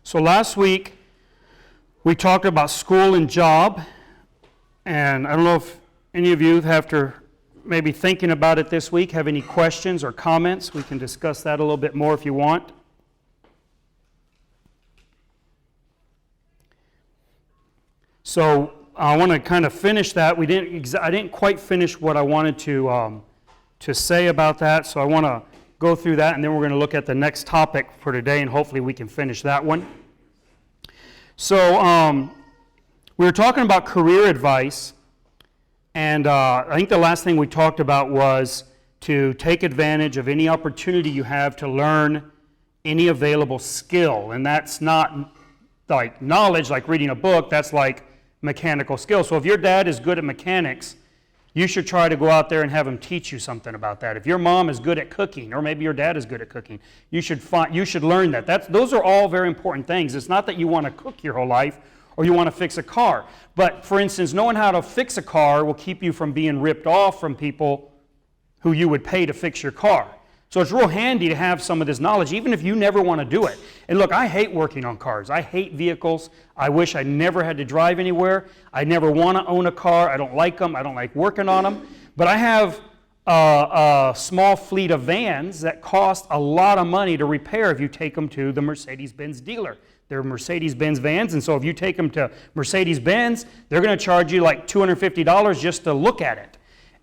So last week we talked about school and job, and I don't know if any of you, after maybe thinking about it this week, have any questions or comments. We can discuss that a little bit more if you want. So I want to kind of finish that. I didn't quite finish what I wanted to say about that, so I want to go through that, and then we're going to look at the next topic for today, and hopefully we can finish that one. So we were talking about career advice, and I think the last thing we talked about was to take advantage of any opportunity you have to learn any available skill, and that's not like knowledge, like reading a book. That's like mechanical skill. So if your dad is good at mechanics, you should try to go out there and have him teach you something about that. If your mom is good at cooking, or maybe your dad is good at cooking, you should learn that. Those are all very important things. It's not that you want to cook your whole life or you want to fix a car. But for instance, knowing how to fix a car will keep you from being ripped off from people who you would pay to fix your car. So it's real handy to have some of this knowledge, even if you never want to do it. And look, I hate working on cars. I hate vehicles. I wish I never had to drive anywhere. I never want to own a car. I don't like them. I don't like working on them. But I have a small fleet of vans that cost a lot of money to repair if you take them to the Mercedes-Benz dealer. They're Mercedes-Benz vans, and so if you take them to Mercedes-Benz, they're going to charge you like $250 just to look at it.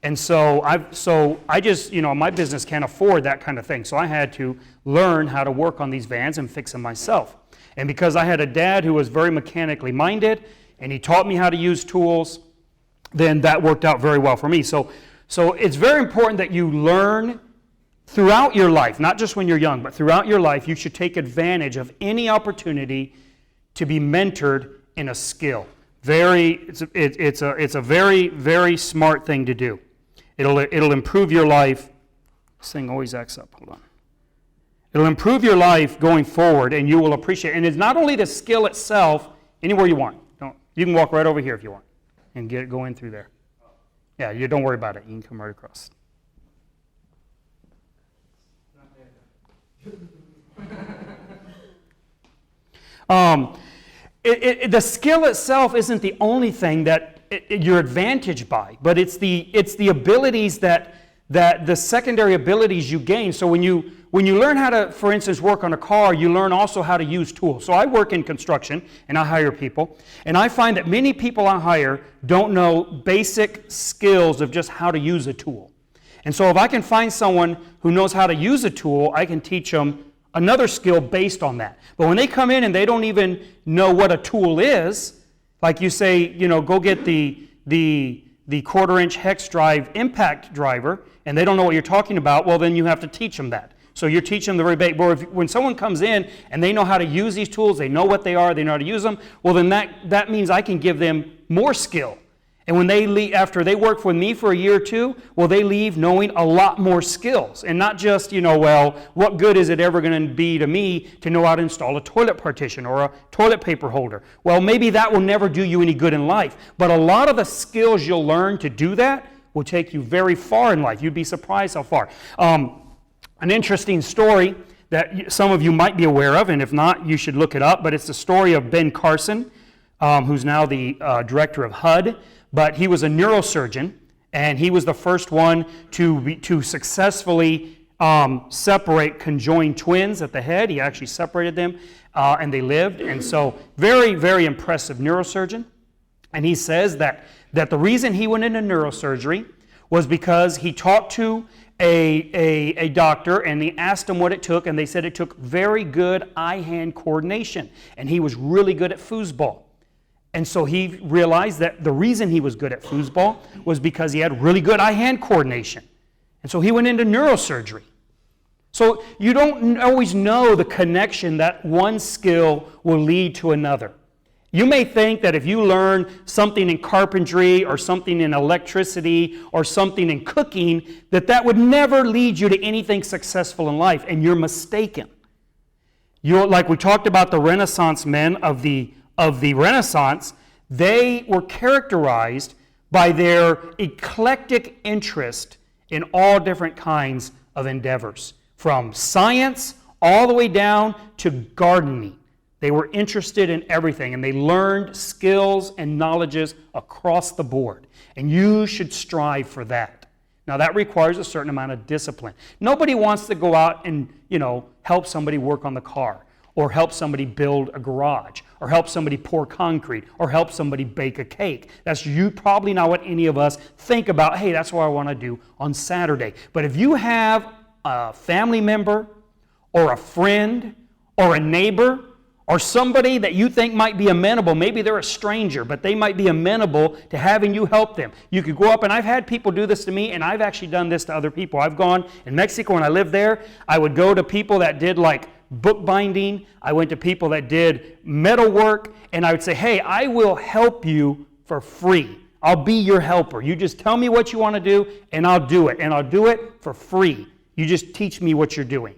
And so I just, my business can't afford that kind of thing. So I had to learn how to work on these vans and fix them myself. And because I had a dad who was very mechanically minded, and he taught me how to use tools, then that worked out very well for me. So it's very important that you learn throughout your life, not just when you're young, but throughout your life. You should take advantage of any opportunity to be mentored in a skill. It's a very, very smart thing to do. It'll improve your life. This thing always acts up. Hold on. It'll improve your life going forward, and you will appreciate it. And it's not only the skill itself, anywhere you want. You can walk right over here if you want and go in through there. Yeah, you don't worry about it. You can come right across. The skill itself isn't the only thing that you're advantaged by, but it's the abilities that the secondary abilities you gain. So when you learn how to, for instance, work on a car, you learn also how to use tools. So I work in construction and I hire people, and I find that many people I hire don't know basic skills of just how to use a tool. And so if I can find someone who knows how to use a tool, I can teach them another skill based on that. But when they come in and they don't even know what a tool is, like you say, go get the quarter-inch hex drive impact driver, and they don't know what you're talking about, well, then you have to teach them that. So you're teaching them the very basic. But when someone comes in and they know how to use these tools, they know what they are, they know how to use them, well, then that means I can give them more skill. And when they leave, after they work with me for a year or two, well, they leave knowing a lot more skills. And not just, what good is it ever going to be to me to know how to install a toilet partition or a toilet paper holder? Well, maybe that will never do you any good in life. But a lot of the skills you'll learn to do that will take you very far in life. You'd be surprised how far. An interesting story that some of you might be aware of, and if not, you should look it up, but it's the story of Ben Carson, who's now the director of HUD. But he was a neurosurgeon, and he was the first one to successfully separate conjoined twins at the head. He actually separated them, and they lived. And so very, very impressive neurosurgeon. And he says that the reason he went into neurosurgery was because he talked to a doctor, and he asked him what it took, and they said it took very good eye-hand coordination. And he was really good at foosball. And so he realized that the reason he was good at foosball was because he had really good eye-hand coordination. And so he went into neurosurgery. So you don't always know the connection that one skill will lead to another. You may think that if you learn something in carpentry or something in electricity or something in cooking, that would never lead you to anything successful in life, and you're mistaken. Like we talked about the Renaissance men of the Renaissance, they were characterized by their eclectic interest in all different kinds of endeavors, from science all the way down to gardening. They were interested in everything, and they learned skills and knowledges across the board. And you should strive for that. Now, that requires a certain amount of discipline. Nobody wants to go out and, help somebody work on the car, or help somebody build a garage, or help somebody pour concrete, or help somebody bake a cake. That's probably not what any of us think about, hey, that's what I want to do on Saturday. But if you have a family member, or a friend, or a neighbor, or somebody that you think might be amenable, maybe they're a stranger, but they might be amenable to having you help them. You could go up, and I've had people do this to me, and I've actually done this to other people. I've gone in Mexico when I lived there. I would go to people that did like bookbinding. I went to people that did metal work, and I would say, hey, I will help you for free. I'll be your helper. You just tell me what you want to do, and I'll do it. And I'll do it for free. You just teach me what you're doing.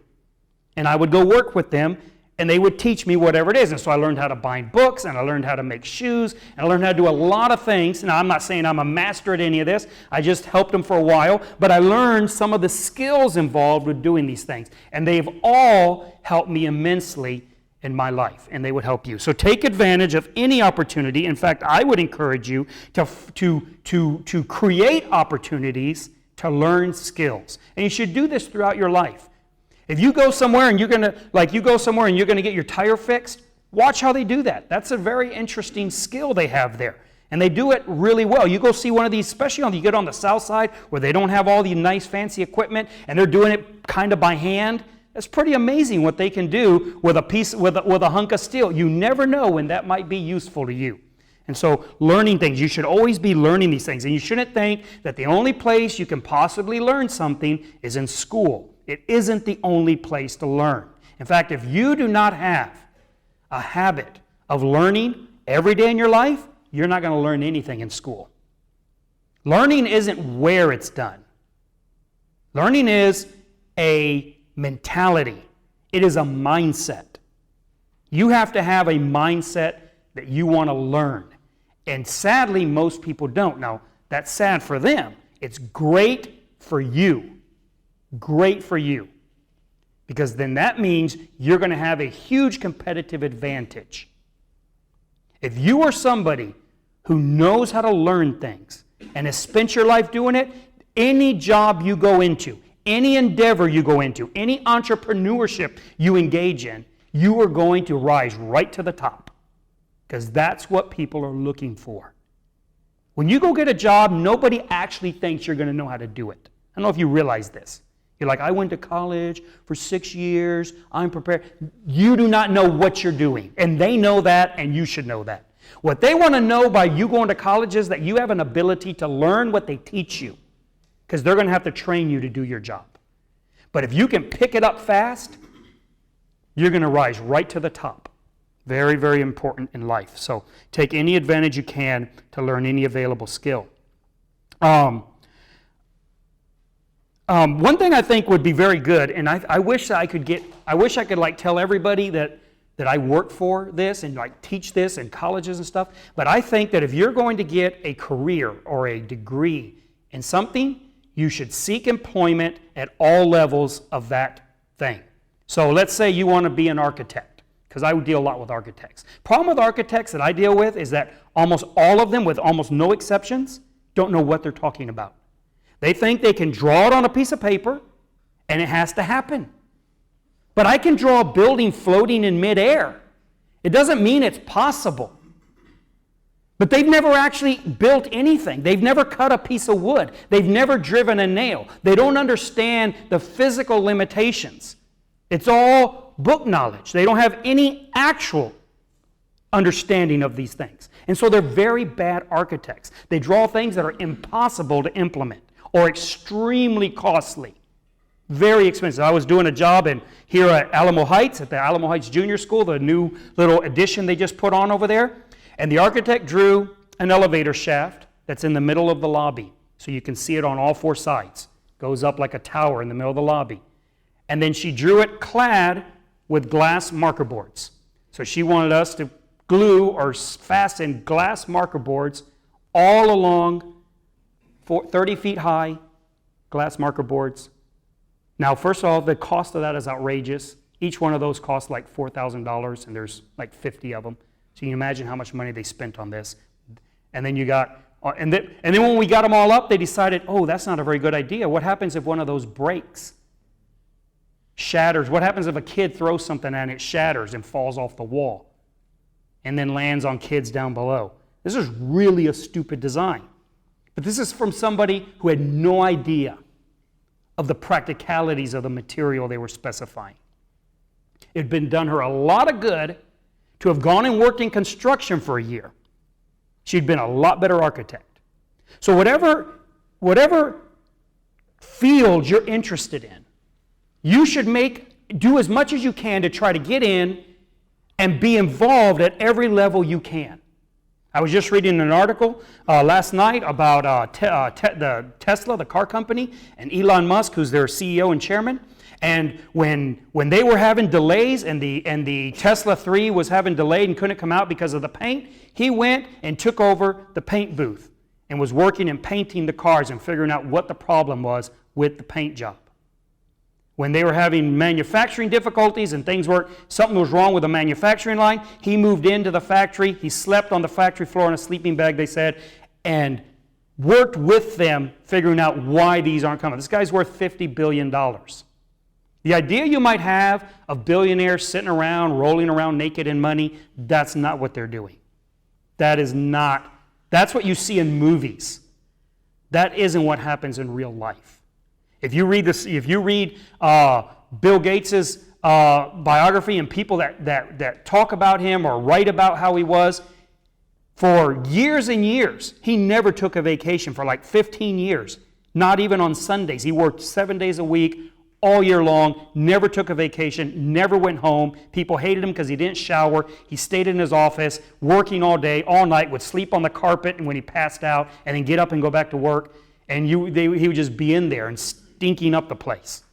And I would go work with them, and they would teach me whatever it is. And so I learned how to bind books, and I learned how to make shoes, and I learned how to do a lot of things. Now, I'm not saying I'm a master at any of this. I just helped them for a while. But I learned some of the skills involved with doing these things. And they've all helped me immensely in my life, and they would help you. So take advantage of any opportunity. In fact, I would encourage you to create opportunities to learn skills. And you should do this throughout your life. If you go somewhere and you're going to get your tire fixed, watch how they do that. That's a very interesting skill they have there. And they do it really well. You go see one of these, especially when you get on the south side where they don't have all the nice fancy equipment and they're doing it kind of by hand. That's pretty amazing what they can do with a hunk of steel. You never know when that might be useful to you. And so learning things, you should always be learning these things. And you shouldn't think that the only place you can possibly learn something is in school. It isn't the only place to learn. In fact, if you do not have a habit of learning every day in your life, you're not going to learn anything in school. Learning isn't where it's done. Learning is a mentality. It is a mindset. You have to have a mindset that you want to learn. And sadly, most people don't. Now, that's sad for them. It's great for you. Great for you. Because then that means you're going to have a huge competitive advantage. If you are somebody who knows how to learn things and has spent your life doing it, any job you go into, any endeavor you go into, any entrepreneurship you engage in, you are going to rise right to the top. Because that's what people are looking for. When you go get a job, nobody actually thinks you're going to know how to do it. I don't know if you realize this. You're like, I went to college for 6 years. I'm prepared. You do not know what you're doing. And they know that, and you should know that. What they want to know by you going to college is that you have an ability to learn what they teach you. Because they're going to have to train you to do your job. But if you can pick it up fast, you're going to rise right to the top. Very, very important in life. So take any advantage you can to learn any available skill. One thing I think would be very good, and I wish I could like tell everybody that I work for this and like teach this in colleges and stuff. But I think that if you're going to get a career or a degree in something, you should seek employment at all levels of that thing. So let's say you want to be an architect, because I deal a lot with architects. Problem with architects that I deal with is that almost all of them, with almost no exceptions, don't know what they're talking about. They think they can draw it on a piece of paper, and it has to happen. But I can draw a building floating in midair. It doesn't mean it's possible. But they've never actually built anything. They've never cut a piece of wood. They've never driven a nail. They don't understand the physical limitations. It's all book knowledge. They don't have any actual understanding of these things. And so they're very bad architects. They draw things that are impossible to implement or extremely costly. Very expensive. I was doing a job here at Alamo Heights, at the Alamo Heights Junior School, the new little addition they just put on over there. And the architect drew an elevator shaft that's in the middle of the lobby. So you can see it on all four sides. Goes up like a tower in the middle of the lobby. And then she drew it clad with glass marker boards. So she wanted us to glue or fasten glass marker boards all along 30 feet high glass marker boards. Now, first of all, the cost of that is outrageous. Each one of those costs like $4,000, and there's like 50 of them. So you can imagine how much money they spent on this. And then you got, and then when we got them all up, they decided, oh, that's not a very good idea. What happens if one of those breaks? Shatters. What happens if a kid throws something and it shatters and falls off the wall and then lands on kids down below? This is really a stupid design. But this is from somebody who had no idea of the practicalities of the material they were specifying. It had been done her a lot of good to have gone and worked in construction for a year. She'd been a lot better architect. So whatever field you're interested in, you should do as much as you can to try to get in and be involved at every level you can. I was just reading an article last night about the Tesla, the car company, and Elon Musk, who's their CEO and chairman. And when they were having delays and the Tesla 3 was having delayed and couldn't come out because of the paint, he went and took over the paint booth and was working and painting the cars and figuring out what the problem was with the paint job. When they were having manufacturing difficulties and something was wrong with the manufacturing line, he moved into the factory. He slept on the factory floor in a sleeping bag, they said, and worked with them figuring out why these aren't coming. This guy's worth $50 billion. The idea you might have of billionaires sitting around, rolling around naked in money, that's not what they're doing. That's what you see in movies. That isn't what happens in real life. If you read Bill Gates' biography and people that talk about him or write about how he was, for years and years, he never took a vacation for like 15 years, not even on Sundays. He worked 7 days a week, all year long, never took a vacation, never went home. People hated him because he didn't shower. He stayed in his office, working all day, all night, would sleep on the carpet and when he passed out, and then get up and go back to work. And he would just be in there and stinking up the place.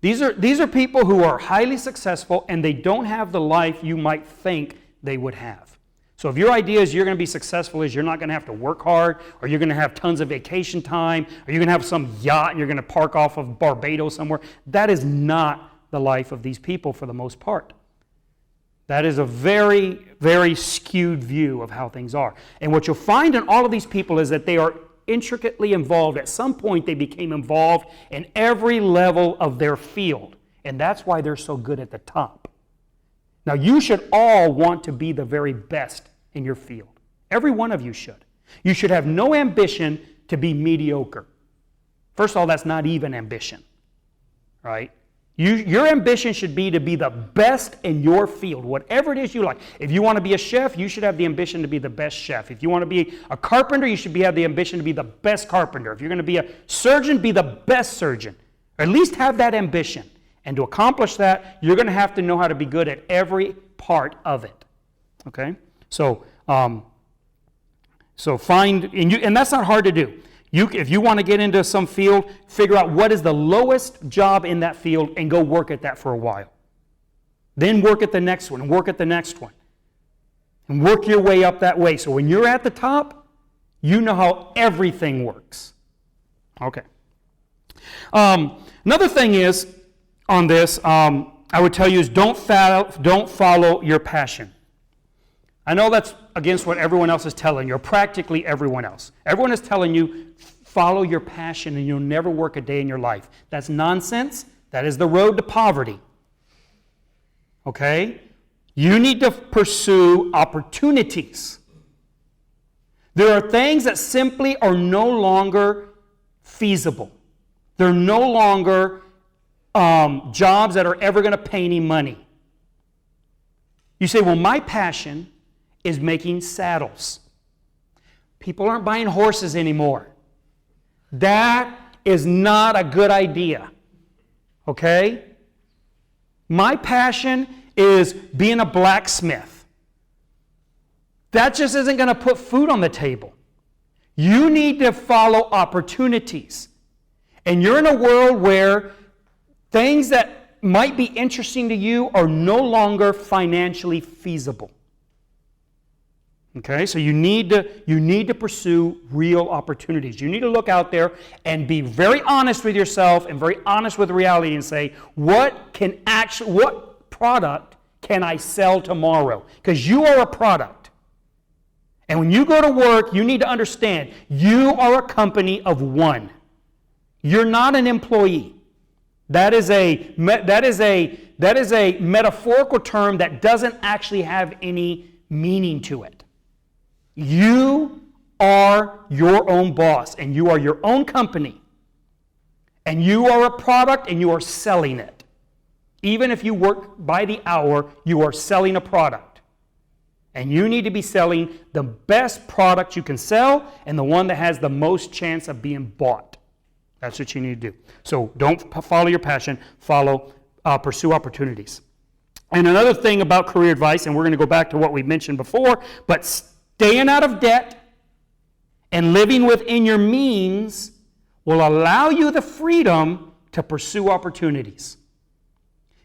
These are people who are highly successful and they don't have the life you might think they would have. So if your idea is you're going to be successful is you're not going to have to work hard, or you're going to have tons of vacation time, or you're going to have some yacht and you're going to park off of Barbados somewhere, that is not the life of these people for the most part. That is a very, very skewed view of how things are. And what you'll find in all of these people is that they are intricately involved. At some point, they became involved in every level of their field. And that's why they're so good at the top. Now, you should all want to be the very best in your field. Every one of you should. You should have no ambition to be mediocre. First of all, that's not even ambition, right? Your ambition should be to be the best in your field, whatever it is you like. If you want to be a chef, you should have the ambition to be the best chef. If you want to be a carpenter, you should have the ambition to be the best carpenter. If you're going to be a surgeon, be the best surgeon. Or at least have that ambition. And to accomplish that, you're going to have to know how to be good at every part of it. Okay? So find, and that's not hard to do. If you want to get into some field, figure out what is the lowest job in that field and go work at that for a while. Then work at the next one and work at the next one. And work your way up that way. So when you're at the top, you know how everything works. Okay. Another thing is, on this, I would tell you is don't follow your passion. I know that's against what everyone else is telling you, or practically everyone else. Everyone is telling you, follow your passion and you'll never work a day in your life. That's nonsense. That is the road to poverty. Okay? You need to pursue opportunities. There are things that simply are no longer feasible. They're no longer jobs that are ever going to pay any money. You say, well, my passion is making saddles. People aren't buying horses anymore. That is not a good idea. Okay? My passion is being a blacksmith. That just isn't going to put food on the table. You need to follow opportunities. And you're in a world where things that might be interesting to you are no longer financially feasible. Okay, so you need to pursue real opportunities. You need to look out there and be very honest with yourself and very honest with reality and say, what product can I sell tomorrow? Because you are a product. And when you go to work, you need to understand you are a company of one. You're not an employee. That is a metaphorical term that doesn't actually have any meaning to it. You are your own boss, and you are your own company. And you are a product, and you are selling it. Even if you work by the hour, you are selling a product. And you need to be selling the best product you can sell and the one that has the most chance of being bought. That's what you need to do. So don't follow your passion, pursue opportunities. And another thing about career advice, and we're going to go back to what we mentioned before, but staying out of debt and living within your means will allow you the freedom to pursue opportunities.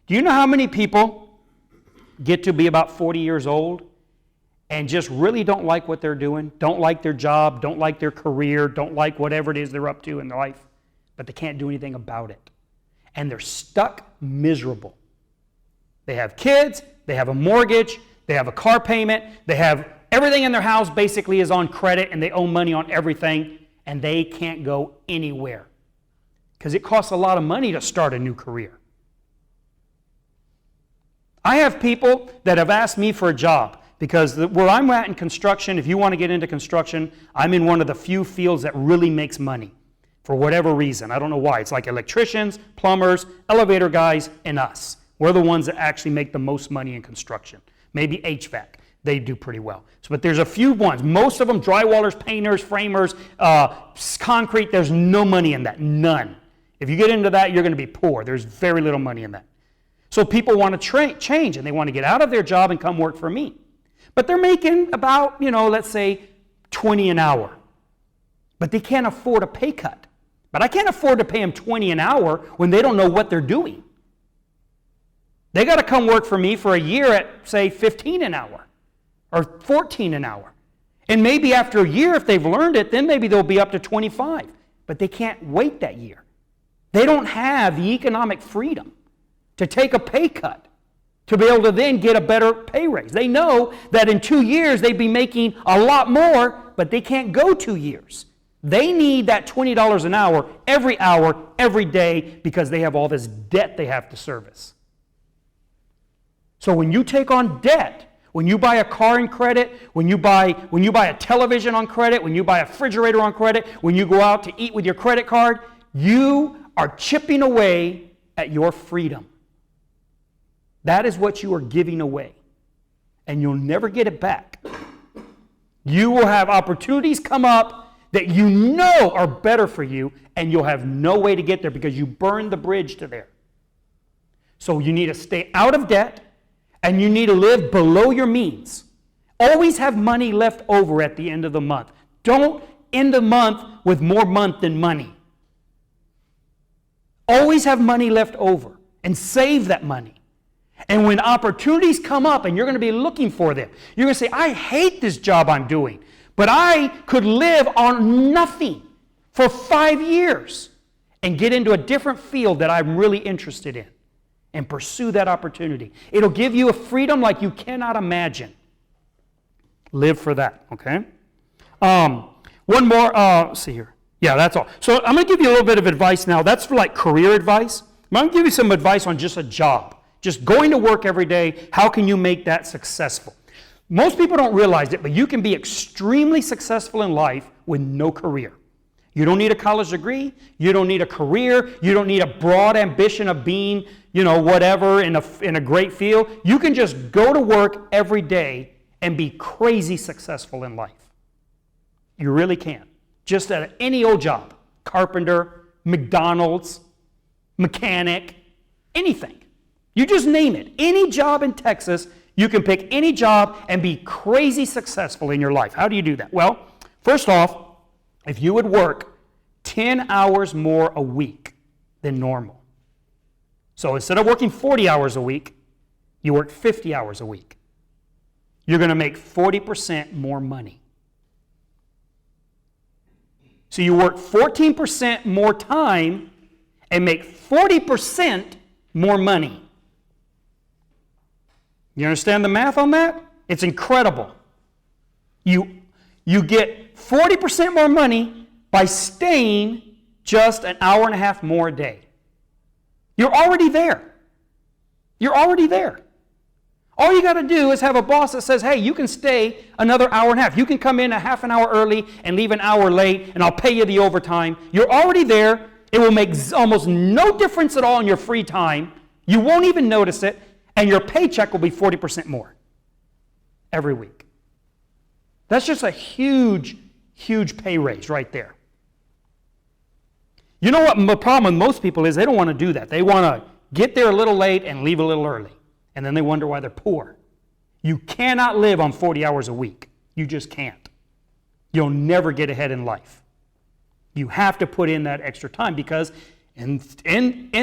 Do you know how many people get to be about 40 years old and just really don't like what they're doing, don't like their job, don't like their career, don't like whatever it is they're up to in their life, but they can't do anything about it? And they're stuck miserable. They have kids, they have a mortgage, they have a car payment, they have everything in their house basically is on credit, and they owe money on everything, and they can't go anywhere. Because it costs a lot of money to start a new career. I have people that have asked me for a job, because where I'm at in construction, if you want to get into construction, I'm in one of the few fields that really makes money. For whatever reason. I don't know why. It's like electricians, plumbers, elevator guys, and us. We're the ones that actually make the most money in construction. Maybe HVAC. They do pretty well. But there's a few ones. Most of them, drywallers, painters, framers, concrete, there's no money in that. None. If you get into that, you're going to be poor. There's very little money in that. So people want to change, and they want to get out of their job and come work for me. But they're making about, let's say, $20 an hour. But they can't afford a pay cut. But I can't afford to pay them $20 an hour when they don't know what they're doing. They got to come work for me for a year at, say, $15 an hour or $14 an hour. And maybe after a year, if they've learned it, then maybe they'll be up to $25. But they can't wait that year. They don't have the economic freedom to take a pay cut to be able to then get a better pay raise. They know that in 2 years they'd be making a lot more, but they can't go 2 years. They need that $20 an hour, every day, because they have all this debt they have to service. So when you take on debt, when you buy a car in credit, when you buy a television on credit, when you buy a refrigerator on credit, when you go out to eat with your credit card, you are chipping away at your freedom. That is what you are giving away. And you'll never get it back. You will have opportunities come up that you know are better for you, and you'll have no way to get there because you burned the bridge to there. So you need to stay out of debt, and you need to live below your means. Always have money left over at the end of the month. Don't end the month with more month than money. Always have money left over, and save that money. And when opportunities come up and you're going to be looking for them, you're going to say, I hate this job I'm doing, but I could live on nothing for 5 years and get into a different field that I'm really interested in and pursue that opportunity. It'll give you a freedom like you cannot imagine. Live for that, okay? One more, let's see here. Yeah, that's all. So I'm going to give you a little bit of advice now. That's for like career advice. I'm going to give you some advice on just a job. Just going to work every day, how can you make that successful? Most people don't realize it, but you can be extremely successful in life with no career. You don't need a college degree. You don't need a career. You don't need a broad ambition of being, whatever in a great field. You can just go to work every day and be crazy successful in life. You really can. Just at any old job. Carpenter, McDonald's, mechanic, anything. You just name it. Any job in Texas, you can pick any job and be crazy successful in your life. How do you do that? Well, first off, if you would work 10 hours more a week than normal. So instead of working 40 hours a week, you work 50 hours a week. you're going to make 40% more money. So you work 14% more time and make 40% more money. You understand the math on that? It's incredible. You get 40% more money by staying just an hour and a half more a day. You're already there. You're already there. All you got to do is have a boss that says, hey, you can stay another hour and a half. You can come in a half an hour early and leave an hour late, and I'll pay you the overtime. You're already there. It will make almost no difference at all in your free time. You won't even notice it, and your paycheck will be 40% more every week. That's just a huge, huge pay raise right there. You know what the problem with most people is? They don't want to do that. They want to get there a little late and leave a little early. And then they wonder why they're poor. You cannot live on 40 hours a week. You just can't. You'll never get ahead in life. You have to put in that extra time because in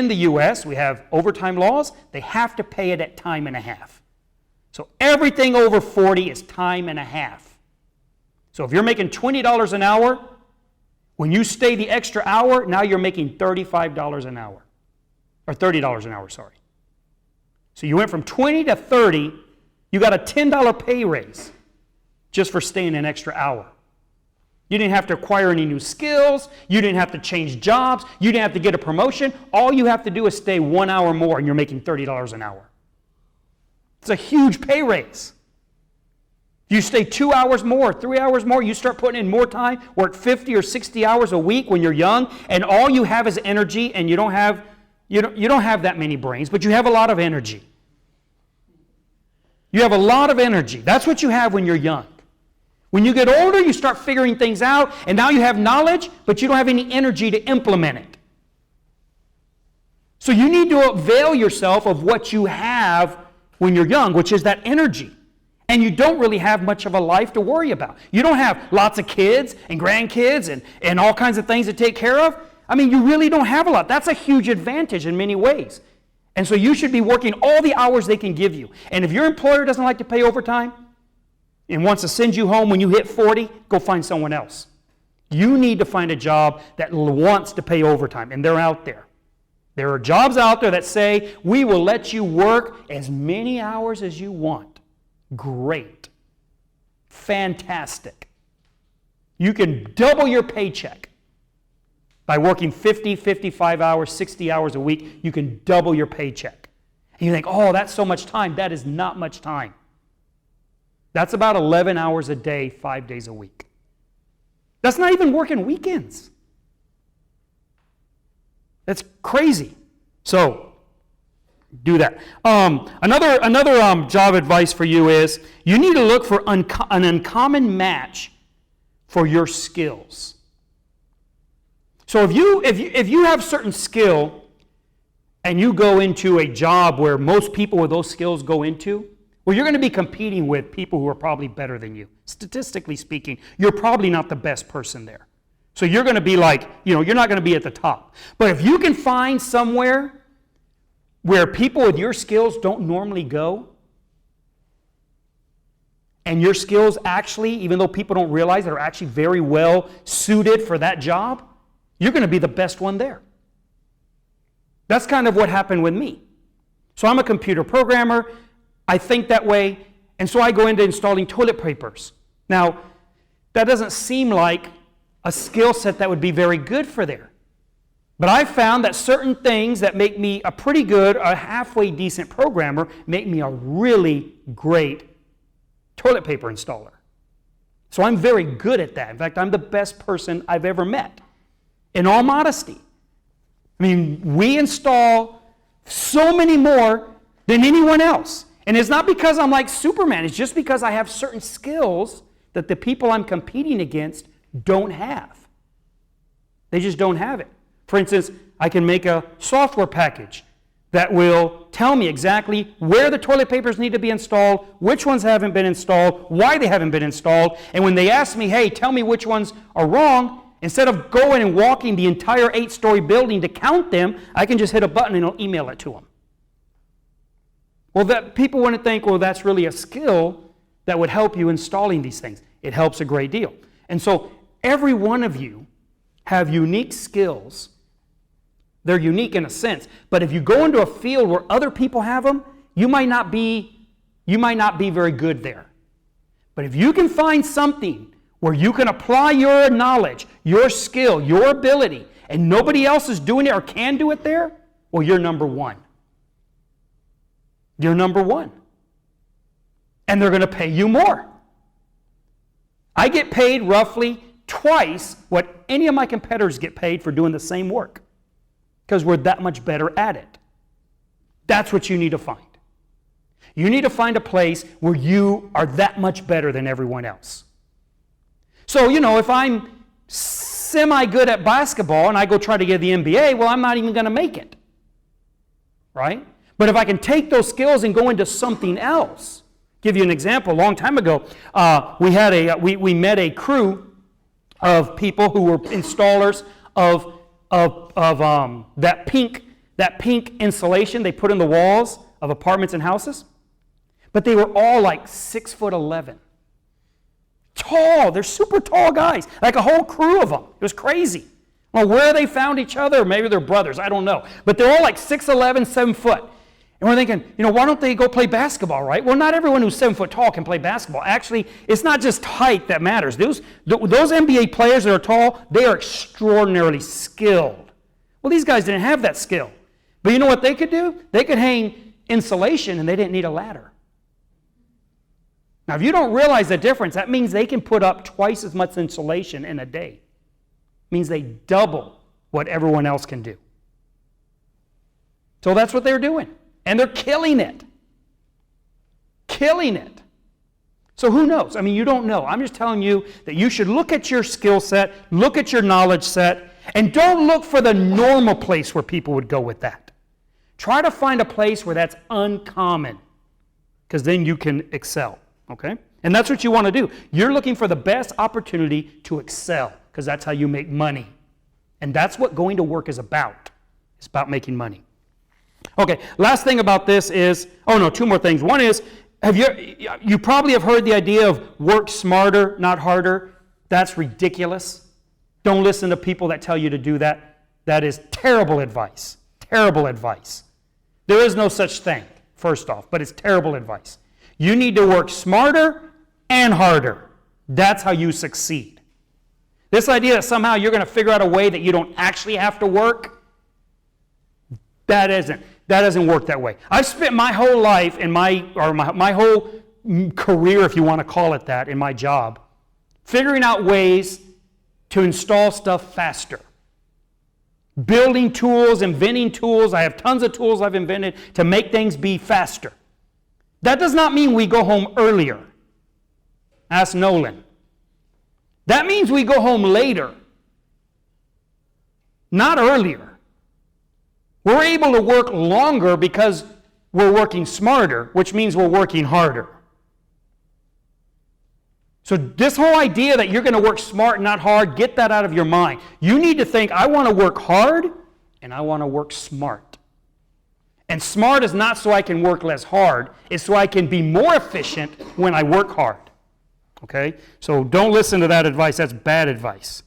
the U.S. we have overtime laws. They have to pay it at time and a half. So everything over 40 is time and a half. So if you're making $20 an hour, when you stay the extra hour, now you're making $35 an hour. Or $30 an hour, sorry. So you went from 20 to 30, you got a $10 pay raise just for staying an extra hour. You didn't have to acquire any new skills. You didn't have to change jobs. You didn't have to get a promotion. All you have to do is stay 1 hour more and you're making $30 an hour. It's a huge pay raise. You stay 2 hours more, 3 hours more, you start putting in more time, work 50 or 60 hours a week when you're young, and all you have is energy, and you don't have that many brains, but you have a lot of energy. You have a lot of energy. That's what you have when you're young. When you get older, you start figuring things out, and now you have knowledge, but you don't have any energy to implement it. So you need to avail yourself of what you have when you're young, which is that energy. And you don't really have much of a life to worry about. You don't have lots of kids and grandkids and all kinds of things to take care of. I mean, you really don't have a lot. That's a huge advantage in many ways. And so you should be working all the hours they can give you. And if your employer doesn't like to pay overtime and wants to send you home when you hit 40, go find someone else. You need to find a job that wants to pay overtime, and they're out there. There are jobs out there that say, we will let you work as many hours as you want. Great. Fantastic. You can double your paycheck by working 50, 55 hours, 60 hours a week. You can double your paycheck. And you think, oh, that's so much time. That is not much time. That's about 11 hours a day, 5 days a week. That's not even working weekends. That's crazy. So, do that. Another job advice for you is you need to look for an uncommon match for your skills. So if you have certain skill and you go into a job where most people with those skills go into, well, you're going to be competing with people who are probably better than you. Statistically speaking, you're probably not the best person there. So you're going to be like, you're not going to be at the top. But if you can find somewhere where people with your skills don't normally go, and your skills actually, even though people don't realize it, are actually very well suited for that job, you're going to be the best one there. That's kind of what happened with me. So I'm a computer programmer. I think that way, and so I go into installing toilet papers. Now, that doesn't seem like a skill set that would be very good for there. But I found that certain things that make me a halfway decent programmer, make me a really great toilet paper installer. So I'm very good at that. In fact, I'm the best person I've ever met. In all modesty. I mean, we install so many more than anyone else. And it's not because I'm like Superman. It's just because I have certain skills that the people I'm competing against don't have. They just don't have it. For instance, I can make a software package that will tell me exactly where the toilet papers need to be installed, which ones haven't been installed, why they haven't been installed, and when they ask me, hey, tell me which ones are wrong, instead of going and walking the entire 8-story building to count them, I can just hit a button and it'll email it to them. Well, that people wouldn't think, well, that's really a skill that would help you installing these things. It helps a great deal. And so every one of you have unique skills. They're unique in a sense. But if you go into a field where other people have them, you might not be very good there. But if you can find something where you can apply your knowledge, your skill, your ability, and nobody else is doing it or can do it there, well, you're number one. You're number one. And they're going to pay you more. I get paid roughly twice what any of my competitors get paid for doing the same work, because we're that much better at it. That's what you need to find. You need to find a place where you are that much better than everyone else. So, if I'm semi-good at basketball and I go try to get the NBA, well, I'm not even going to make it. Right? But if I can take those skills and go into something else, give you an example. A long time ago, we met a crew of people who were installers of that pink insulation they put in the walls of apartments and houses. But they were all like 6'11". Tall. They're super tall guys. Like a whole crew of them. It was crazy. Well, where they found each other, maybe they're brothers, I don't know. But they're all like 6'11", 7 foot. And we're thinking, why don't they go play basketball, right? Well, not everyone who's 7 foot tall can play basketball. Actually, it's not just height that matters. Those NBA players that are tall, they are extraordinarily skilled. Well, these guys didn't have that skill. But you know what they could do? They could hang insulation and they didn't need a ladder. Now, if you don't realize the difference, that means they can put up twice as much insulation in a day. It means they double what everyone else can do. So that's what they're doing. And they're killing it. Killing it. So who knows? You don't know. I'm just telling you that you should look at your skill set, look at your knowledge set, and don't look for the normal place where people would go with that. Try to find a place where that's uncommon, because then you can excel. Okay? And that's what you want to do. You're looking for the best opportunity to excel, because that's how you make money. And that's what going to work is about. It's about making money. Okay, last thing about this is, two more things. One is, you probably have heard the idea of work smarter, not harder. That's ridiculous. Don't listen to people that tell you to do that. That is terrible advice. Terrible advice. There is no such thing, first off, but it's terrible advice. You need to work smarter and harder. That's how you succeed. This idea that somehow you're going to figure out a way that you don't actually have to work, that doesn't work that way. I've spent my whole life my whole career, if you want to call it that, in my job, figuring out ways to install stuff faster. Building tools, inventing tools. I have tons of tools I've invented to make things be faster. That does not mean we go home earlier. Ask Nolan. That means we go home later, not earlier. We're able to work longer because we're working smarter, which means we're working harder. So this whole idea that you're going to work smart, not hard, get that out of your mind. You need to think, I want to work hard and I want to work smart. And smart is not so I can work less hard. It's so I can be more efficient when I work hard. Okay? So don't listen to that advice. That's bad advice.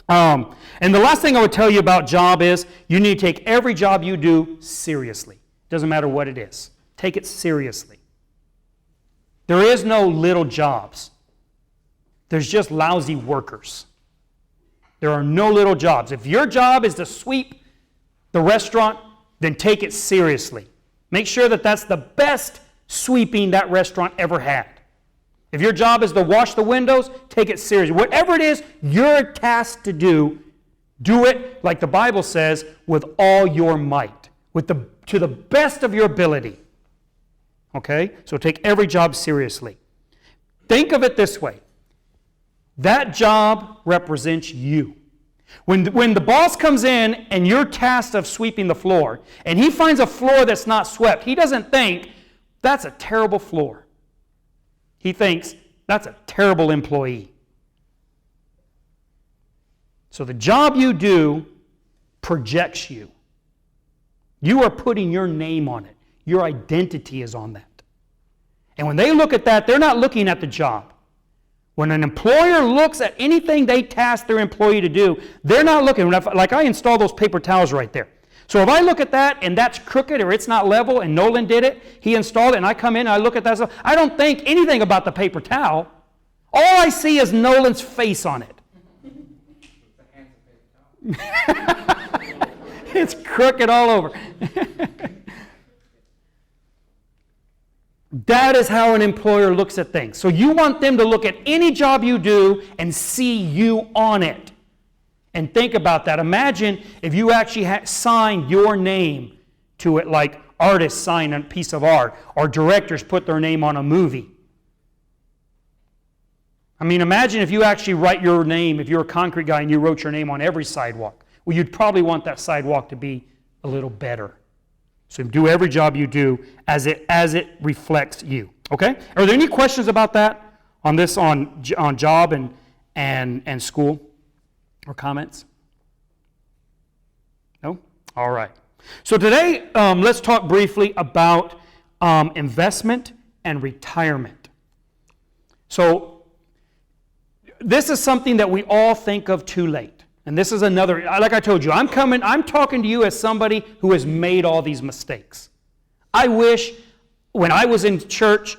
And the last thing I would tell you about job is you need to take every job you do seriously. Doesn't matter what it is. Take it seriously. There is no little jobs. There's just lousy workers. There are no little jobs. If your job is to sweep the restaurant, then take it seriously. Make sure that that's the best sweeping that restaurant ever had. If your job is to wash the windows, take it seriously. Whatever it is you're tasked to do, do it, like the Bible says, with all your might, to the best of your ability. Okay? So take every job seriously. Think of it this way. That job represents you. When the boss comes in and you're tasked of sweeping the floor, and he finds a floor that's not swept, he doesn't think, that's a terrible floor. He thinks, that's a terrible employee. So the job you do projects you. You are putting your name on it. Your identity is on that. And when they look at that, they're not looking at the job. When an employer looks at anything they task their employee to do, they're not looking. Like I install those paper towels right there. So if I look at that and that's crooked or it's not level and Nolan did it, he installed it, and I come in and I look at that stuff, I don't think anything about the paper towel. All I see is Nolan's face on it. It's crooked all over. That is how an employer looks at things. So you want them to look at any job you do and see you on it. And think about that. Imagine if you actually signed your name to it, like artists sign a piece of art or directors put their name on a movie. I mean, imagine if you actually write your name, if you're a concrete guy and you wrote your name on every sidewalk. Well, you'd probably want that sidewalk to be a little better. So do every job you do as it reflects you. Okay? Are there any questions about that on this on job and school or comments? No? All right. So today let's talk briefly about investment and retirement. So this is something that we all think of too late. And this is another, like I told you, I'm talking to you as somebody who has made all these mistakes. I wish when I was in church,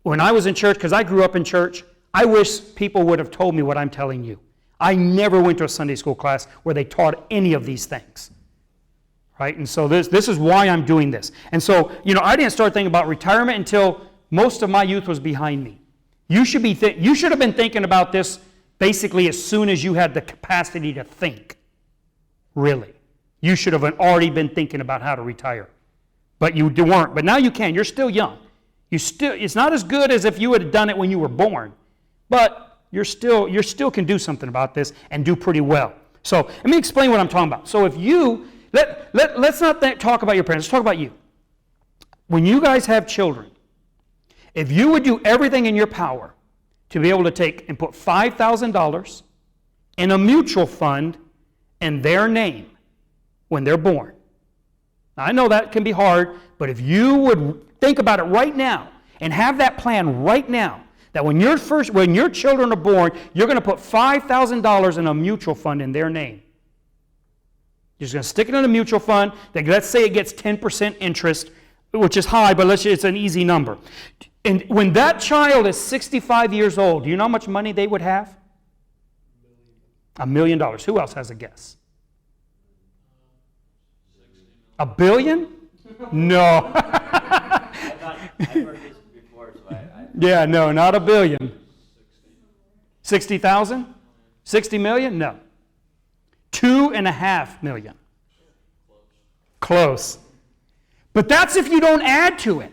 because I grew up in church, I wish people would have told me what I'm telling you. I never went to a Sunday school class where they taught any of these things. Right? And so this is why I'm doing this. And so, I didn't start thinking about retirement until most of my youth was behind me. You should have been thinking about this basically as soon as you had the capacity to think. Really. You should have already been thinking about how to retire. But you weren't. But now you can. You're still young. It's not as good as if you had done it when you were born. But you still can do something about this and do pretty well. So let me explain what I'm talking about. So if you, let's not talk about your parents. Let's talk about you. When you guys have children, if you would do everything in your power to be able to take and put $5,000 in a mutual fund in their name when they're born. Now, I know that can be hard, but if you would think about it right now and have that plan right now, that when your children are born, you're going to put $5,000 in a mutual fund in their name. You're just going to stick it in a mutual fund. Let's say it gets 10% interest, which is high, but it's an easy number. And when that child is 65 years old, do you know how much money they would have? $1 million. Who else has a guess? $1 billion? No. I've heard this before, so Yeah, no, not $1 billion. 60,000? 60 million? No. 2.5 million. Close. But that's if you don't add to it.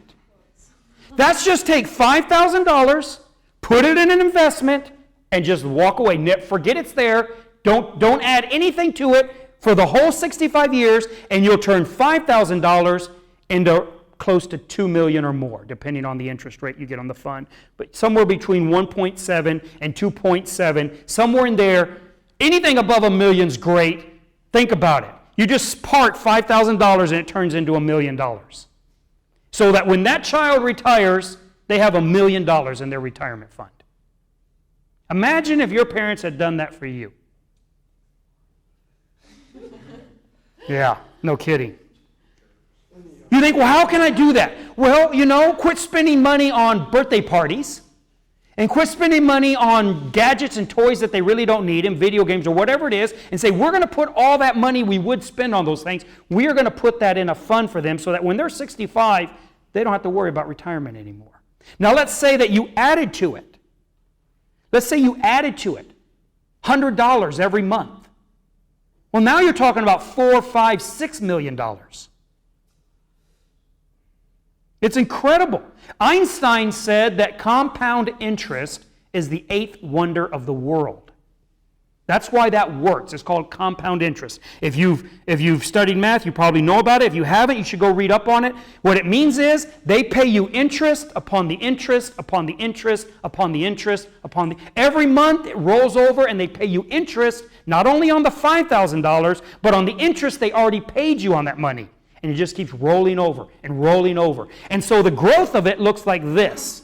That's just take $5,000, put it in an investment, and just walk away. Forget it's there. Don't add anything to it for the whole 65 years, and you'll turn $5,000 into close to $2 million or more, depending on the interest rate you get on the fund. But somewhere between 1.7 and 2.7, somewhere in there, anything above $1 million's great. Think about it. You just part $5,000 and it turns into $1 million. So that when that child retires, they have $1 million in their retirement fund. Imagine if your parents had done that for you. Yeah, no kidding. You think, well, how can I do that? Well, quit spending money on birthday parties and quit spending money on gadgets and toys that they really don't need and video games or whatever it is, and say, we're going to put all that money we would spend on those things, we are going to put that in a fund for them so that when they're 65, they don't have to worry about retirement anymore. Now, let's say that you added to it. Let's say you added to it $100 every month. Well, now you're talking about $4, $5, $6 million. It's incredible. Einstein said that compound interest is the 8th wonder of the world. That's why that works. It's called compound interest. If you've studied math, you probably know about it. If you haven't, you should go read up on it. What it means is they pay you interest upon the interest upon the interest upon the interest upon the... Every month it rolls over and they pay you interest not only on the $5,000, but on the interest they already paid you on that money. And it just keeps rolling over and rolling over. And so the growth of it looks like this.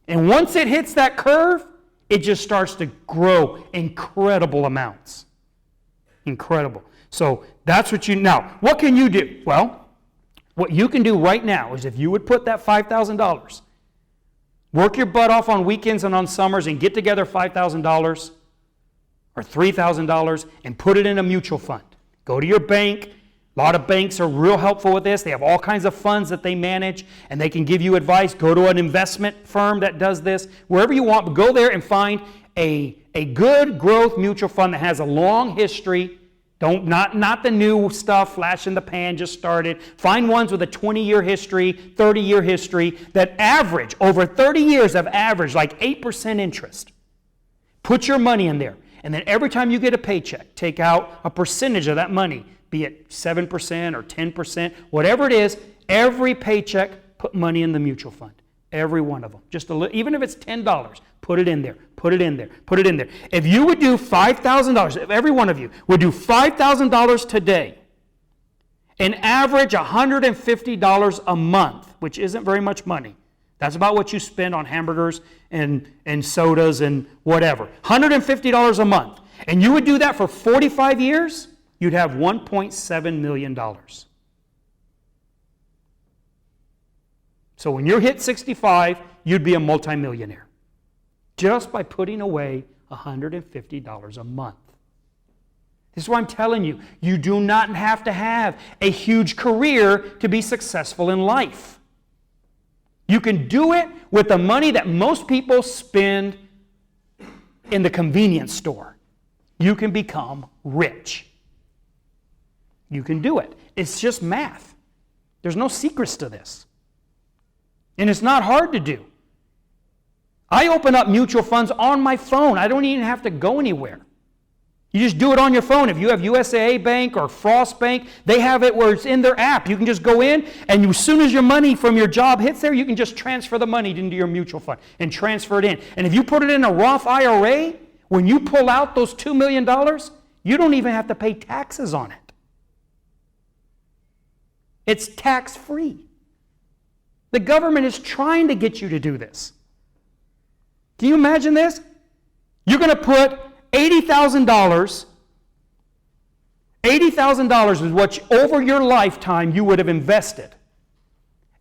And once it hits that curve, it just starts to grow incredible amounts. Incredible. So that's what now, what can you do? Well, what you can do right now is if you would put that $5,000, work your butt off on weekends and on summers and get together $5,000 or $3,000 and put it in a mutual fund. Go to your bank. A lot of banks are real helpful with this. They have all kinds of funds that they manage, and they can give you advice. Go to an investment firm that does this. Wherever you want, but go there and find a good growth mutual fund that has a long history. Not the new stuff, flash in the pan, just started. Find ones with a 20-year history, 30-year history that average, over 30 years have averaged like 8% interest. Put your money in there. And then every time you get a paycheck, take out a percentage of that money, be it 7% or 10%, whatever it is, every paycheck, put money in the mutual fund. Every one of them. Just a little, even if it's $10, put it in there, put it in there, put it in there. If you would do $5,000, if every one of you would do $5,000 today, and average $150 a month, which isn't very much money. That's about what you spend on hamburgers and sodas and whatever. $150 a month. And you would do that for 45 years, you'd have $1.7 million. So when you're hit 65, you'd be a multimillionaire. Just by putting away $150 a month. This is why I'm telling you, you do not have to have a huge career to be successful in life. You can do it with the money that most people spend in the convenience store. You can become rich. You can do it. It's just math. There's no secrets to this. And it's not hard to do. I open up mutual funds on my phone. I don't even have to go anywhere. You just do it on your phone. If you have USAA Bank or Frost Bank, they have it where it's in their app. You can just go in, and as soon as your money from your job hits there, you can just transfer the money into your mutual fund and transfer it in. And if you put it in a Roth IRA, when you pull out those $2 million, you don't even have to pay taxes on it. It's tax-free. The government is trying to get you to do this. Can you imagine this? You're going to put $80,000. $80,000 is what over your lifetime you would have invested.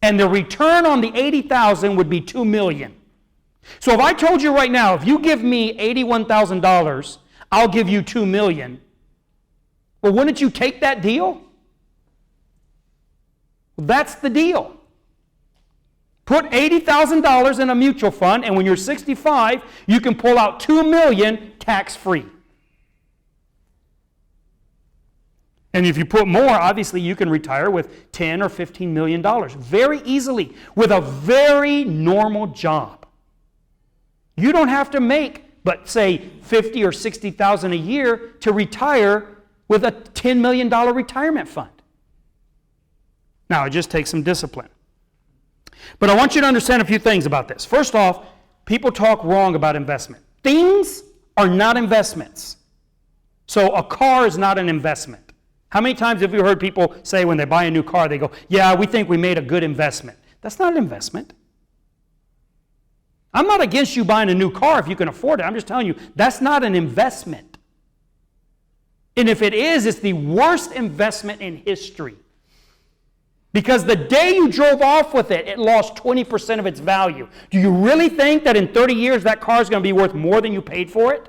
And the return on the $80,000 would be $2 million. So if I told you right now, if you give me $81,000, I'll give you $2 million. Well, wouldn't you take that deal? Well, that's the deal. Put $80,000 in a mutual fund, and when you're 65, you can pull out $2 million tax-free. And if you put more, obviously you can retire with $10 or $15 million very easily with a very normal job. You don't have to make, but say $50,000 or $60,000 a year to retire with a $10 million retirement fund. Now, it just takes some discipline. But I want you to understand a few things about this. First off, people talk wrong about investment. Things are not investments. So a car is not an investment. How many times have you heard people say when they buy a new car, they go, yeah, we think we made a good investment. That's not an investment. I'm not against you buying a new car if you can afford it. I'm just telling you, that's not an investment. And if it is, it's the worst investment in history. Because the day you drove off with it, it lost 20% of its value. Do you really think that in 30 years that car is going to be worth more than you paid for it?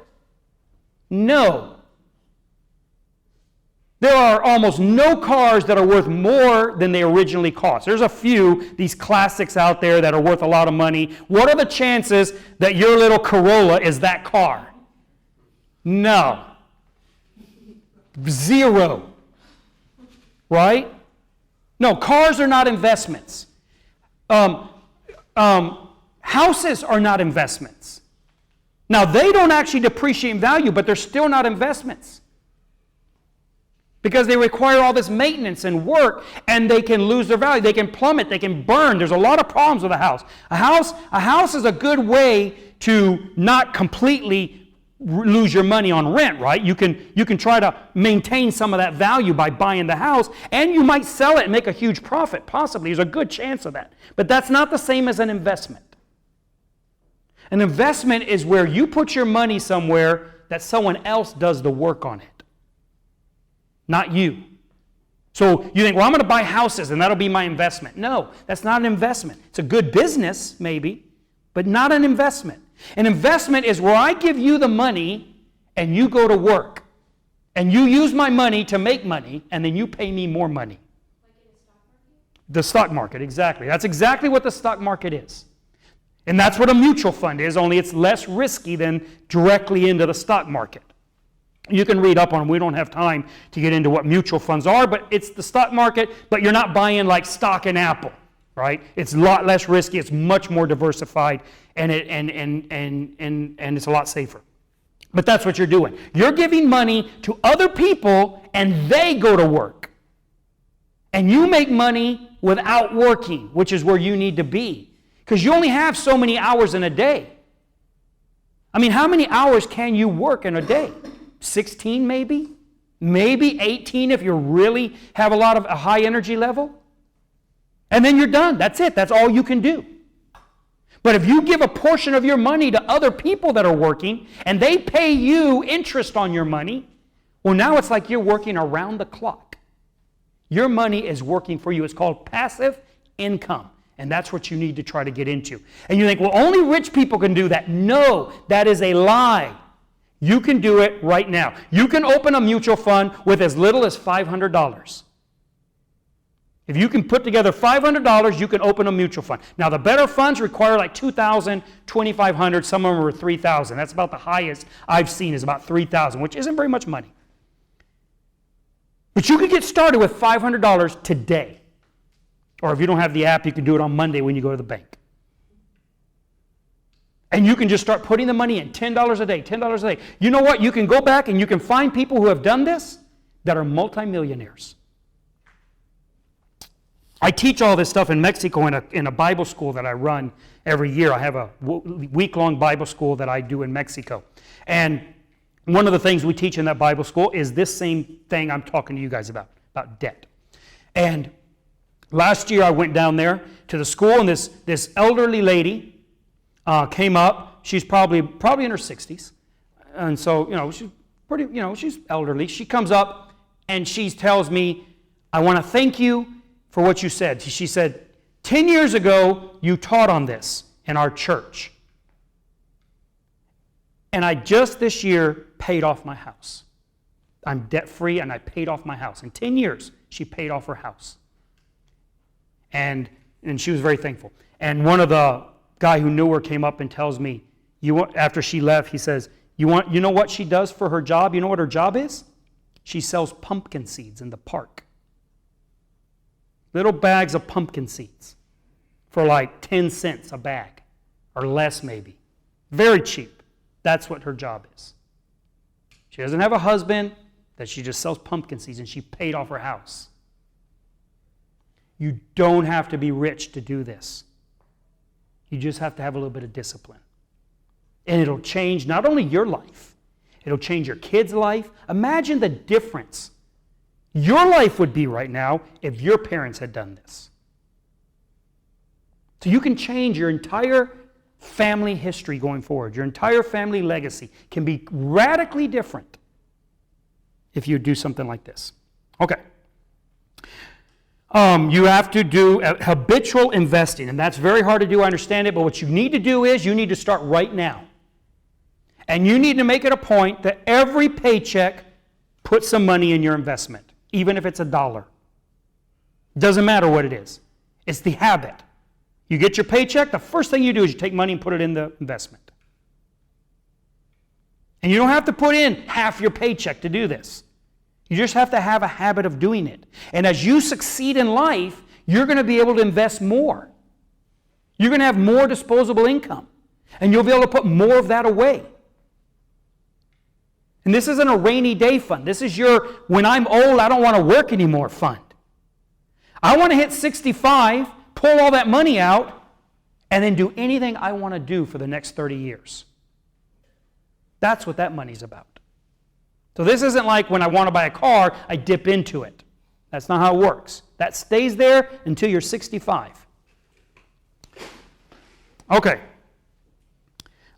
No. There are almost no cars that are worth more than they originally cost. There's a few, these classics out there that are worth a lot of money. What are the chances that your little Corolla is that car? No. 0. Right? No, cars are not investments. Houses are not investments. Now, they don't actually depreciate in value, but they're still not investments. Because they require all this maintenance and work, and they can lose their value. They can plummet. They can burn. There's a lot of problems with a house. A house is a good way to not completely lose your money on rent, right? You can try to maintain some of that value by buying the house, and you might sell it and make a huge profit, possibly. There's a good chance of that. But that's not the same as an investment. An investment is where you put your money somewhere that someone else does the work on it, not you. So you think, well, I'm going to buy houses and that'll be my investment. No, that's not an investment. It's a good business, maybe, but not an investment. An investment is where I give you the money and you go to work. And you use my money to make money, and then you pay me more money. Like in the stock market? The stock market, exactly. That's exactly what the stock market is. And that's what a mutual fund is, only it's less risky than directly into the stock market. You can read up on them. We don't have time to get into what mutual funds are, but it's the stock market, but you're not buying like stock in Apple, right? It's a lot less risky, it's much more diversified, and it's a lot safer. But that's what you're doing. You're giving money to other people, and they go to work. And you make money without working, which is where you need to be. Because you only have so many hours in a day. I mean, how many hours can you work in a day? 16 maybe? Maybe 18 if you really have a high energy level? And then you're done. That's it. That's all you can do. But if you give a portion of your money to other people that are working, and they pay you interest on your money, well, now it's like you're working around the clock. Your money is working for you. It's called passive income. And that's what you need to try to get into. And you think, well, only rich people can do that. No, that is a lie. You can do it right now. You can open a mutual fund with as little as $500. If you can put together $500, you can open a mutual fund. Now, the better funds require like $2,000, $2,500. Some of them are $3,000. That's about the highest I've seen is about $3,000, which isn't very much money. But you can get started with $500 today. Or if you don't have the app, you can do it on Monday when you go to the bank. And you can just start putting the money in, $10 a day, $10 a day. You know what? You can go back and you can find people who have done this that are multimillionaires. I teach all this stuff in Mexico in a Bible school that I run every year. I have a week-long Bible school that I do in Mexico. And one of the things we teach in that Bible school is this same thing I'm talking to you guys about debt. And last year I went down there to the school, and this elderly lady came up. She's probably in her 60s. And so, she's pretty, she's elderly. She comes up and she tells me, I want to thank you for what you said. She said, 10 years ago, you taught on this in our church. And I just this year paid off my house. I'm debt-free and I paid off my house. In 10 years, she paid off her house. And she was very thankful. And one of the guy who knew her came up and tells me, after she left, he says, you know what she does for her job? You know what her job is? She sells pumpkin seeds in the park. Little bags of pumpkin seeds for like 10 cents a bag, or less maybe. Very cheap. That's what her job is. She doesn't have a husband, that she just sells pumpkin seeds, and she paid off her house. You don't have to be rich to do this. You just have to have a little bit of discipline. And it'll change not only your life, it'll change your kid's life. Imagine the difference your life would be right now if your parents had done this. So you can change your entire family history going forward. Your entire family legacy can be radically different if you do something like this. Okay. You have to do habitual investing, and that's very hard to do, I understand it, but what you need to do is you need to start right now. And you need to make it a point that every paycheck put some money in your investment, even if it's $1. Doesn't matter what it is. It's the habit. You get your paycheck, the first thing you do is you take money and put it in the investment. And you don't have to put in half your paycheck to do this. You just have to have a habit of doing it. And as you succeed in life, you're going to be able to invest more. You're going to have more disposable income. And you'll be able to put more of that away. And this isn't a rainy day fund. This is your, when I'm old, I don't want to work anymore fund. I want to hit 65, pull all that money out, and then do anything I want to do for the next 30 years. That's what that money's about. So this isn't like when I want to buy a car, I dip into it. That's not how it works. That stays there until you're 65. Okay.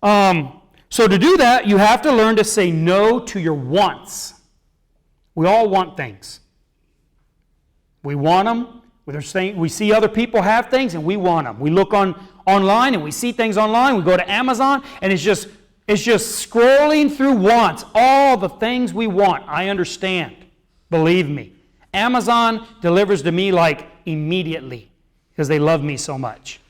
So to do that, you have to learn to say no to your wants. We all want things. We want them. We see other people have things and we want them. We look online and we see things online. We go to Amazon and it's just scrolling through wants. All the things we want. I understand. Believe me. Amazon delivers to me like immediately because they love me so much.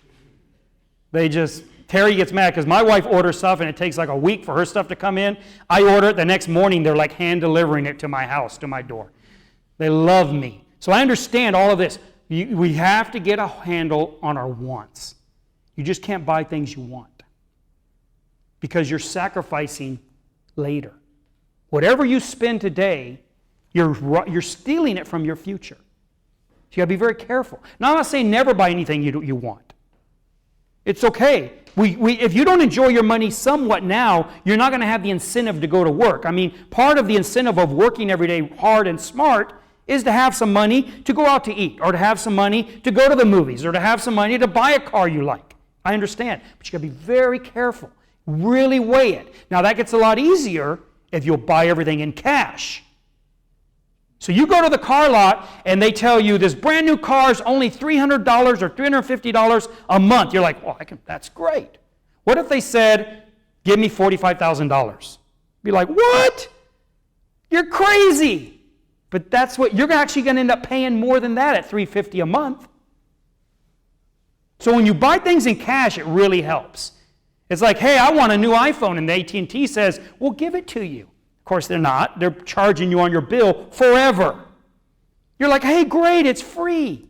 Terry gets mad because my wife orders stuff and it takes like a week for her stuff to come in. I order it the next morning. They're like hand delivering it to my house, to my door. They love me. So I understand all of this. We have to get a handle on our wants. You just can't buy things you want because you're sacrificing later. Whatever you spend today, you're stealing it from your future. So you got to be very careful. Now, I'm not saying never buy anything you want. It's okay. If you don't enjoy your money somewhat now, you're not going to have the incentive to go to work. I mean, part of the incentive of working every day hard and smart is to have some money to go out to eat, or to have some money to go to the movies, or to have some money to buy a car you like. I understand. But you got to be very careful. Really weigh it. Now, that gets a lot easier if you'll buy everything in cash. So you go to the car lot and they tell you this brand new car is only $300 or $350 a month. You're like, well, that's great. What if they said, give me $45,000? Be like, what? You're crazy. But that's what you're actually going to end up paying more than that at $350 a month. So when you buy things in cash, it really helps. It's like, hey, I want a new iPhone, and the AT&T says, we'll give it to you. Of course, they're not. They're charging you on your bill forever. You're like, hey, great, it's free.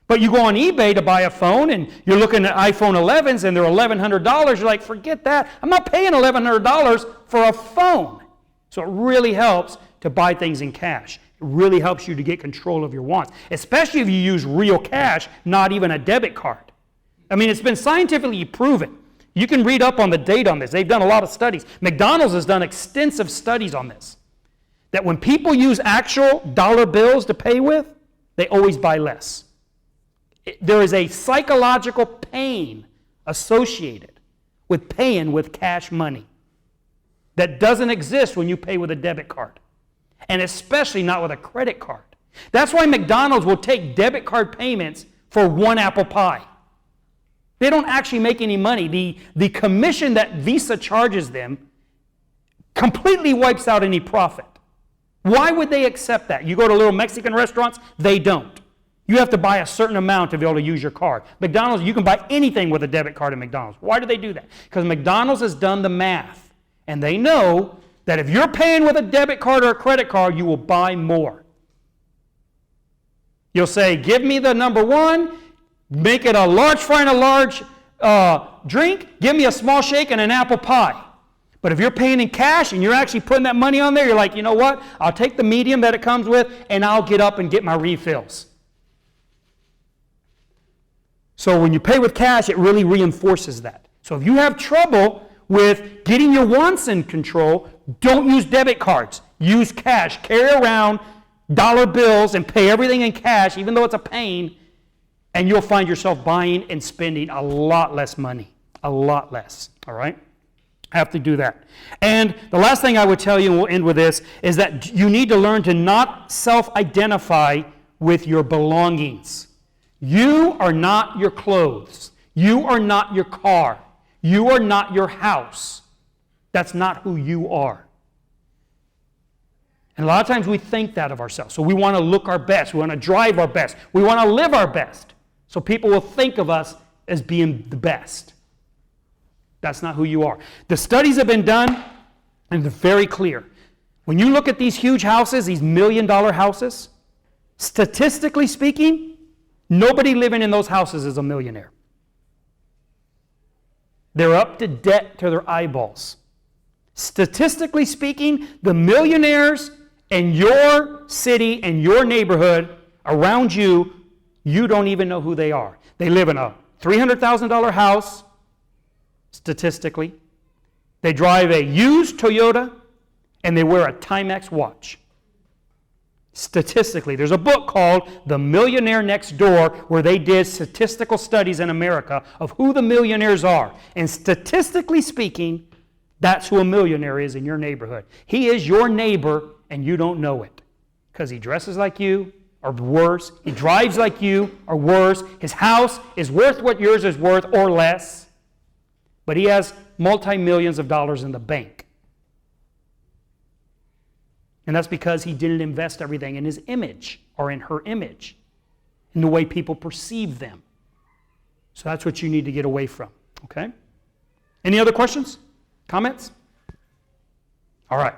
But you go on eBay to buy a phone, and you're looking at iPhone 11s, and they're $1,100. You're like, forget that. I'm not paying $1,100 for a phone. So it really helps to buy things in cash. It really helps you to get control of your wants, especially if you use real cash, not even a debit card. I mean, it's been scientifically proven. You can read up on the data on this. They've done a lot of studies. McDonald's has done extensive studies on this. That when people use actual dollar bills to pay with, they always buy less. There is a psychological pain associated with paying with cash money that doesn't exist when you pay with a debit card, and especially not with a credit card. That's why McDonald's will take debit card payments for one apple pie. They don't actually make any money. The commission that Visa charges them completely wipes out any profit. Why would they accept that? You go to little Mexican restaurants, they don't. You have to buy a certain amount to be able to use your card. McDonald's, you can buy anything with a debit card at McDonald's. Why do they do that? Because McDonald's has done the math, and they know that if you're paying with a debit card or a credit card, you will buy more. You'll say, give me the number one, make it a large fry and a large drink, give me a small shake and an apple pie. But if you're paying in cash and you're actually putting that money on there, you're like, you know what? I'll take the medium that it comes with and I'll get up and get my refills. So when you pay with cash, it really reinforces that. So if you have trouble with getting your wants in control, don't use debit cards. Use cash. Carry around dollar bills and pay everything in cash, even though it's a pain, and you'll find yourself buying and spending a lot less money. A lot less. All right? Have to do that. And the last thing I would tell you, and we'll end with this, is that you need to learn to not self-identify with your belongings. You are not your clothes. You are not your car. You are not your house. That's not who you are. And a lot of times we think that of ourselves. So we want to look our best. We want to drive our best. We want to live our best. So people will think of us as being the best. That's not who you are. The studies have been done, and they're very clear. When you look at these huge houses, these million-dollar houses, statistically speaking, nobody living in those houses is a millionaire. They're up to debt to their eyeballs. Statistically speaking, the millionaires in your city and your neighborhood around you, you don't even know who they are. They live in a $300,000 house, statistically. They drive a used Toyota, and they wear a Timex watch. Statistically, there's a book called The Millionaire Next Door where they did statistical studies in America of who the millionaires are. And statistically speaking, that's who a millionaire is in your neighborhood. He is your neighbor and you don't know it because he dresses like you or worse. He drives like you or worse. His house is worth what yours is worth or less. But he has multi-millions of dollars in the bank. And that's because he didn't invest everything in his image or in her image, in the way people perceive them. So that's what you need to get away from, okay? Any other questions? Comments? All right.